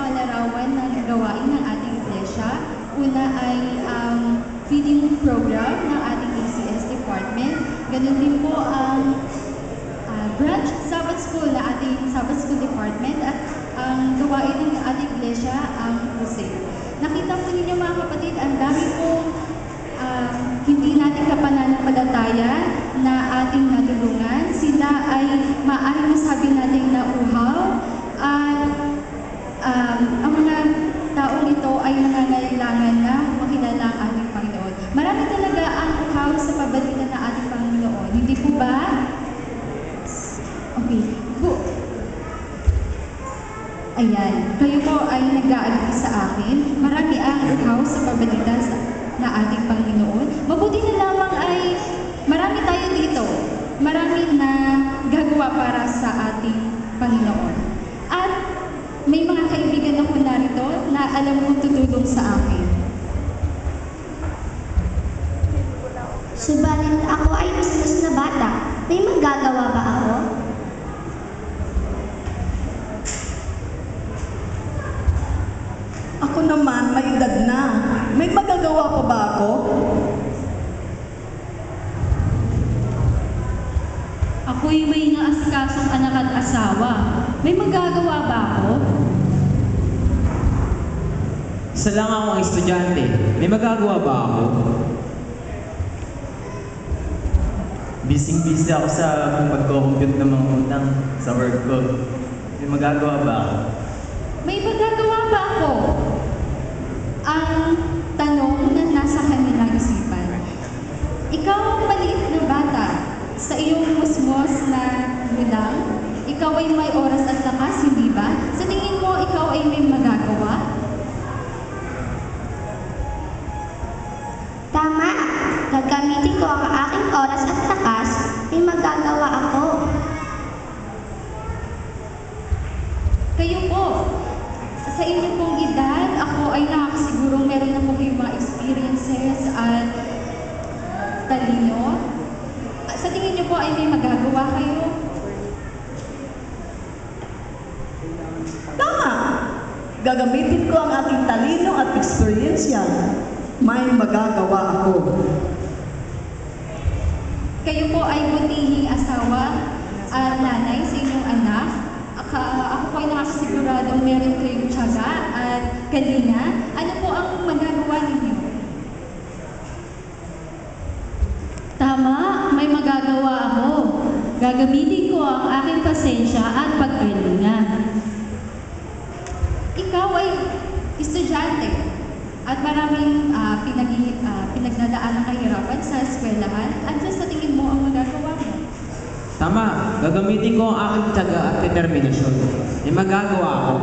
mga larawan ng gawain ng ating iglesia. Una ay ang feeding program ng ating ACS department. Ganun din po ang branch Sabbath School na ating Sabbath School department at ang gawain ng ating iglesia ang crusade. Nakita po ninyo mga kapatid, ang dami pong hindi natin kapananampalataya na ating natulungan. Sila ay maaaring masabi natin na uhaw at ang mga taong ito ay nangangailangan na makilala ang ating Panginoon. Marami talaga ang uhaw sa pabalikan ng ating Panginoon. Hindi po ba? Okay. Ayan. Kayo po ay nag-aalala sa akin. Marami ang uhaw sa pabalikan na ating Panginoon. Mabuti na lamang ay marami tayo dito. Marami na gagawa para sa ating Panginoon. At may mga kaibigan ako narito na alam kong tutulong sa akin. Subalit ako ay mas na bata. May magagawa ba ako? Ako naman, may edad na. May magagawa pa ba ako? Ako'y may naasikasong anak at asawa. May magagawa ba ako? Isa lang akong estudyante. May magagawa ba ako? Busy ako sa pag-compute ng mga utang sa work ko. May magagawa ba ako? May magagawa ba ako? Ang tanong na nasa kanilang isipan. Ikaw ang maliit na bata sa iyong musmos na gulang. Ikaw ay may oras at lakas, hindi ba? Sa tingin mo, ikaw ay may magagawa? Tama. Gagamitin ko ang aking oras at lakas. May magagawa ako. Kayo po, sa inyong pong edad, ako ay nakakasigurong meron na po kayong mga experiences at talino. Sa tingin niyo po ay may magagawa kayo? Tama! Gagamitin ko ang aking talino at eksperyensya. May magagawa ako. Kayo po ay butihing asawa at nanay sa inyong anak. Ako po ay nakasiguradong meron kayong tiyaga at kalinga. Ano po ang magagawa ninyo? Tama, may magagawa ako. Gagamitin ko ang aking pasensya at pagkalinga. Ikaw ay estudyante at maraming pinagdadaan ng kahirapan sa eskwelahan. Ano sa tingin mo ang magagawa mo? Tama, gagamitin ko ang aking tiyaga at determinasyon. May magagawa ako.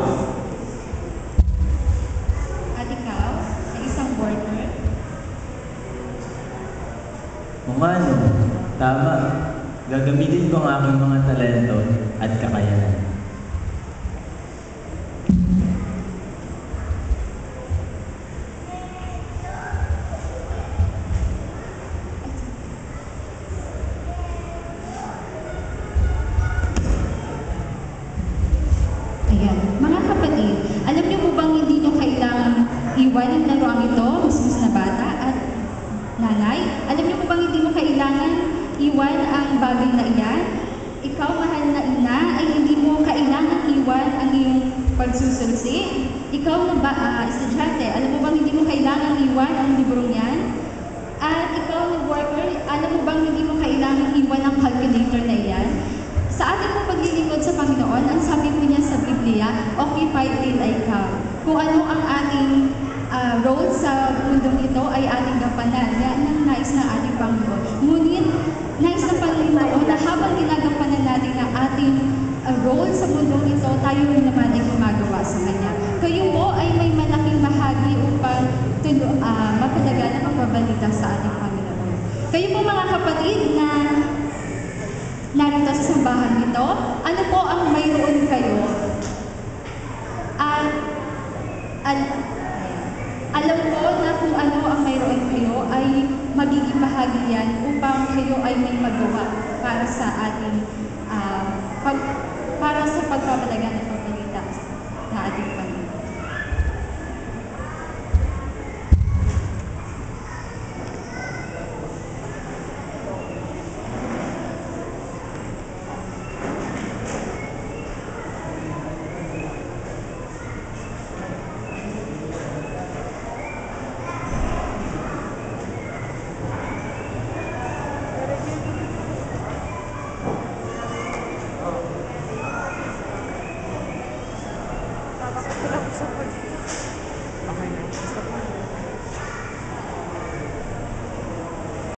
At ikaw, na isang worker? Kung ano, tama. Gagamitin ko ang aking mga talento at kakayanan. Ayan. Mga kapatid, alam niyo po bang hindi niyo kailangan iwan ang laruang ito, musmus na bata at nanay? Alam niyo po bang hindi mo kailangan iwan ang bagay na iyan? Ikaw, mahal na ina, ay hindi mo kailangan iwan ang iyong pagsusulsi. Ikaw na estudyante, alam mo bang hindi mo kailangan iwan ang librong yan? At ikaw na worker, alam mo bang hindi mo kailangan iwan ang calculator na iyan? Sa ating pong paglilingkod sa Panginoon, ang sabi po niya sa Biblia, occupied till I come. Kung ano ang ating role sa mundong ito ay ating gampanan. Yan ang nais ng ating Panginoon. Ngunit, nais ng Panginoon na habang ginagampanan natin ang ating role sa mundong ito, tayo rin naman ay gumagawa sa Kanya. Kayo po ay may malaking bahagi upang mapalagan ang pagbabalita sa ating Panginoon. Kayo po mga kapatid na narito sa sambahan nito, ano po ang mayroon kayo? Alam ko na kung ano ang mayroon kayo ay magiging bahagi yan upang kayo ay may magawa para sa ating para sa pagpapalagan